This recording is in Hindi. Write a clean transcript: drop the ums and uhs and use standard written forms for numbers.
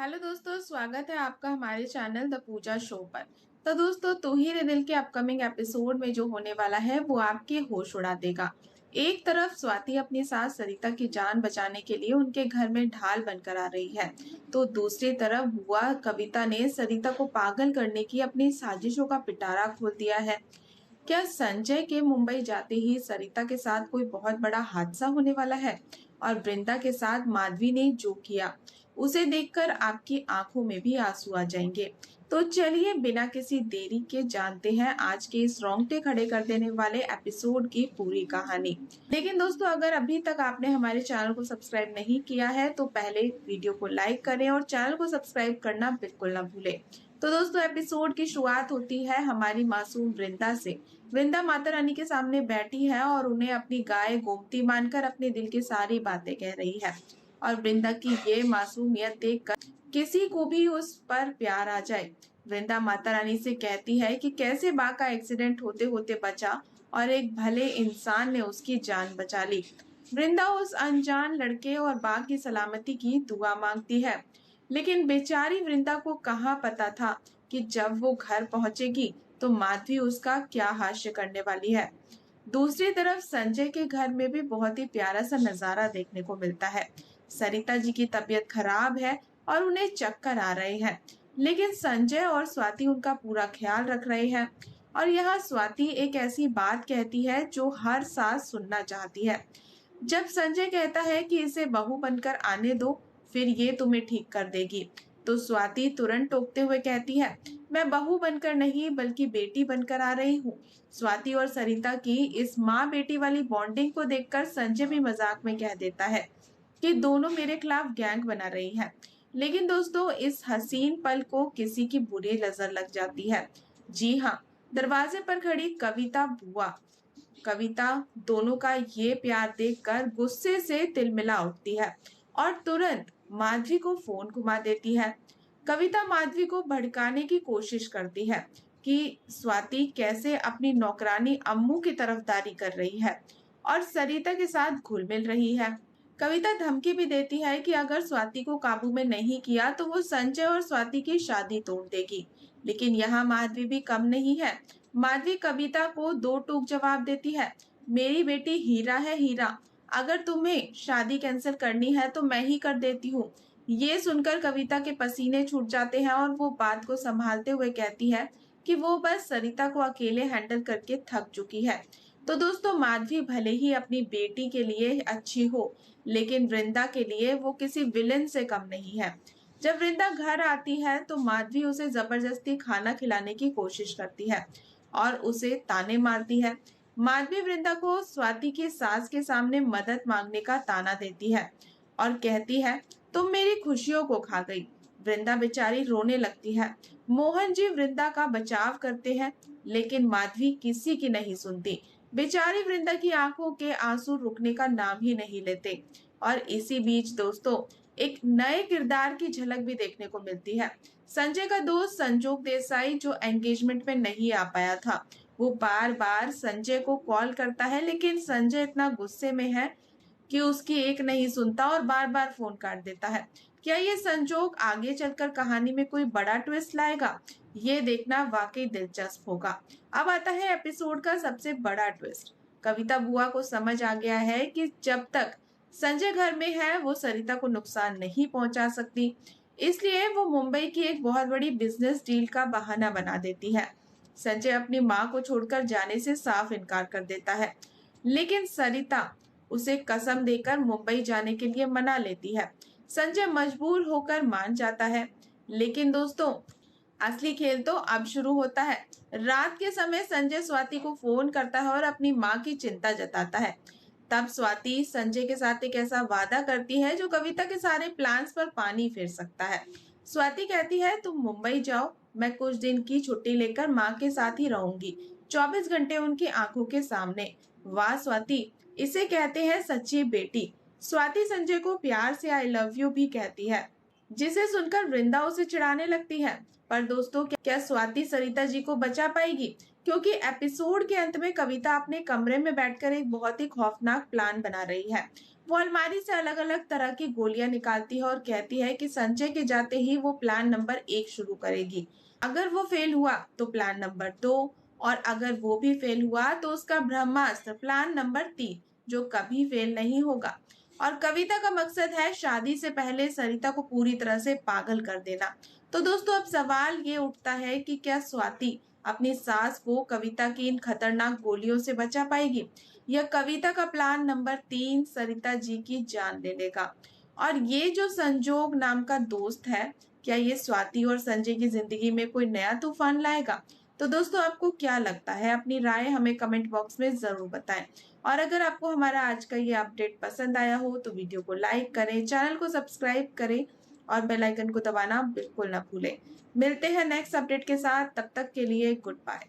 हेलो दोस्तों, स्वागत है आपका हमारे चैनल द पूजा शो पर। तो दोस्तों, तू ही रे दिल के अपकमिंग एपिसोड में जो होने वाला है वो आपके होश उड़ा देगा। एक तरफ स्वाति अपनी सास सरिता की जान बचाने के लिए उनके घर में ढाल बनकर आ रही है, तो दूसरी तरफ बुआ कविता ने सरिता को पागल करने की अपनी साजिशों का पिटारा खोल दिया है। क्या संजय के मुंबई जाते ही सरिता के साथ कोई बहुत बड़ा हादसा होने वाला है? और वृंदा के साथ माधवी ने जो किया उसे देखकर आपकी आंखों में भी आंसू आ जाएंगे। तो चलिए बिना किसी देरी के जानते हैं आज के इस रोंगटे खड़े कर देने वाले एपिसोड की पूरी कहानी। लेकिन दोस्तों, अगर अभी तक आपने हमारे चैनल को सब्सक्राइब नहीं किया है तो पहले वीडियो को लाइक करें और चैनल को सब्सक्राइब करना बिल्कुल ना भूलें। तो दोस्तों, एपिसोड की शुरुआत होती है हमारी मासूम वृंदा से। वृंदा माता रानी के सामने बैठी है और उन्हें अपनी गाय गोमती मानकर अपने दिल की सारी बातें कह रही है। और वृंदा की ये मासूमियत देखकर किसी को भी उस पर प्यार आ जाए। वृंदा माता रानी से कहती है कि कैसे बा का एक्सीडेंट होते होते बचा और एक भले इंसान ने उसकी जान बचा ली। वृंदा उस अनजान लड़के और बा की सलामती की दुआ मांगती है, लेकिन बेचारी वृंदा को कहाँ पता था कि जब वो घर पहुंचेगी तो माधवी उसका क्या हास्य करने वाली है। दूसरी तरफ संजय के घर में भी बहुत ही प्यारा सा नजारा देखने को मिलता है। सरिता जी की तबीयत खराब है और उन्हें चक्कर आ रहे हैं, लेकिन संजय और स्वाति उनका पूरा ख्याल रख रहे हैं। और यहाँ स्वाति एक ऐसी बात कहती है जो हर सास सुनना चाहती है। जब संजय कहता है कि इसे बहू बनकर आने दो, फिर ये तुम्हें ठीक कर देगी, तो स्वाति तुरंत टोकते हुए कहती है, मैं बहू बनकर नहीं बल्कि बेटी बनकर आ रही हूँ। स्वाति और सरिता की इस माँ बेटी वाली बॉन्डिंग को देखकर संजय भी मजाक में कह देता है कि दोनों मेरे खिलाफ गैंग बना रही है। लेकिन दोस्तों, इस हसीन पल को किसी की बुरी नजर लग जाती है। जी हाँ, दरवाजे पर खड़ी कविता बुआ। कविता दोनों का ये प्यार देखकर गुस्से से तिलमिला उठती है और तुरंत माधवी को फोन घुमा देती है। कविता माधवी को भड़काने की कोशिश करती है कि स्वाति कैसे अपनी नौकरानी अम्मू की तरफदारी कर रही है और सरिता के साथ घुल मिल रही है। कविता धमकी भी देती है कि अगर स्वाति को काबू में नहीं किया तो वो संजय और स्वाति की शादी तोड़ देगी। लेकिन यहाँ माधवी भी कम नहीं है। माधवी कविता को दो टूक जवाब देती है, मेरी बेटी हीरा है हीरा, अगर तुम्हें शादी कैंसिल करनी है तो मैं ही कर देती हूँ। ये सुनकर कविता के पसीने छूट जाते हैं और वो बात को संभालते हुए कहती है कि वो बस सरिता को अकेले हैंडल करके थक चुकी है। तो दोस्तों, माधवी भले ही अपनी बेटी के लिए अच्छी हो, लेकिन वृंदा के लिए वो किसी विलेन से कम नहीं है। जब वृंदा घर आती है तो माधवी उसे जबरदस्ती खाना खिलाने की कोशिश करती है और उसे ताने मारती है। माधवी वृंदा को स्वाति की सास के सामने मदद मांगने का ताना देती है और कहती है, तुम मेरी खुशियों को खा गई। वृंदा बेचारी रोने लगती है। मोहन जी वृंदा का बचाव करते हैं, लेकिन माधवी किसी की नहीं सुनती। बेचारी वृंदा की आंखों के आंसू रुकने का नाम ही नहीं लेते। और इसी बीच दोस्तों, एक नए किरदार की झलक भी देखने को मिलती है। संजय का दोस्त संजोग देसाई, जो एंगेजमेंट में नहीं आ पाया था, वो बार बार संजय को कॉल करता है, लेकिन संजय इतना गुस्से में है कि उसकी एक नहीं सुनता और बार बार फोन काट देता है। क्या ये संजोग आगे चलकर कहानी में कोई बड़ा ट्विस्ट लाएगा? ये देखना वाकई दिलचस्प होगा। अब आता है एपिसोड का सबसे बड़ा ट्विस्ट। कविता बुआ को समझ आ गया है कि जब तक संजय घर में है वो सरिता को नुकसान नहीं पहुंचा सकती, इसलिए वो मुंबई की एक बहुत बड़ी बिजनेस डील का बहाना बना देती है। संजय अपनी माँ को छोड़कर जाने से साफ इनकार कर देता है, लेकिन सरिता उसे कसम देकर मुंबई जाने के लिए मना लेती है। संजय मजबूर होकर मान जाता है। लेकिन दोस्तों, असली खेल तो अब शुरू होता है। रात के समय संजय स्वाति को फोन करता है और अपनी माँ की चिंता जताता है। तब स्वाति संजय के साथ एक ऐसा वादा करती है जो कविता के सारे प्लान्स पर पानी फेर सकता है। स्वाति कहती है, तुम मुंबई जाओ, मैं कुछ दिन की छुट्टी लेकर माँ के साथ ही रहूंगी, 24 घंटे उनकी आंखों के सामने। वाह स्वाति, इसे कहते हैं सच्ची बेटी। स्वाति संजय को प्यार से आई लव यू भी कहती है, जिसे सुनकर वृंदा उसे चिढ़ाने लगती है। पर दोस्तों, क्या स्वाति सरिता जी को बचा पाएगी? क्योंकि एपिसोड के अंत में कविता अपने कमरे में बैठकर एक बहुत ही खौफनाक प्लान बना रही है। वो अलमारी से अलग अलग तरह की गोलियां निकालती है और कहती है कि संजय के जाते ही वो प्लान नंबर 1 शुरू करेगी। अगर वो फेल हुआ तो प्लान नंबर 2, और अगर वो भी फेल हुआ तो उसका ब्रह्मास्त्र प्लान नंबर 3, जो कभी फेल नहीं होगा। और कविता का मकसद है शादी से पहले सरिता को पूरी तरह से पागल कर देना। तो दोस्तों अब सवाल ये उठता है कि क्या स्वाति अपनी सास को कविता की इन खतरनाक गोलियों से बचा पाएगी, या कविता का प्लान नंबर 3 सरिता जी की जान ले लेगा। और ये जो संजोग नाम का दोस्त है, क्या ये स्वाति और संजय की जिंदगी में कोई नया तूफान लाएगा? तो दोस्तों आपको क्या लगता है? अपनी राय हमें कमेंट बॉक्स में जरूर बताएं। और अगर आपको हमारा आज का ये अपडेट पसंद आया हो तो वीडियो को लाइक करें, चैनल को सब्सक्राइब करें और बेल आइकन को दबाना बिल्कुल ना भूलें। मिलते हैं नेक्स्ट अपडेट के साथ, तब तक के लिए गुड बाय।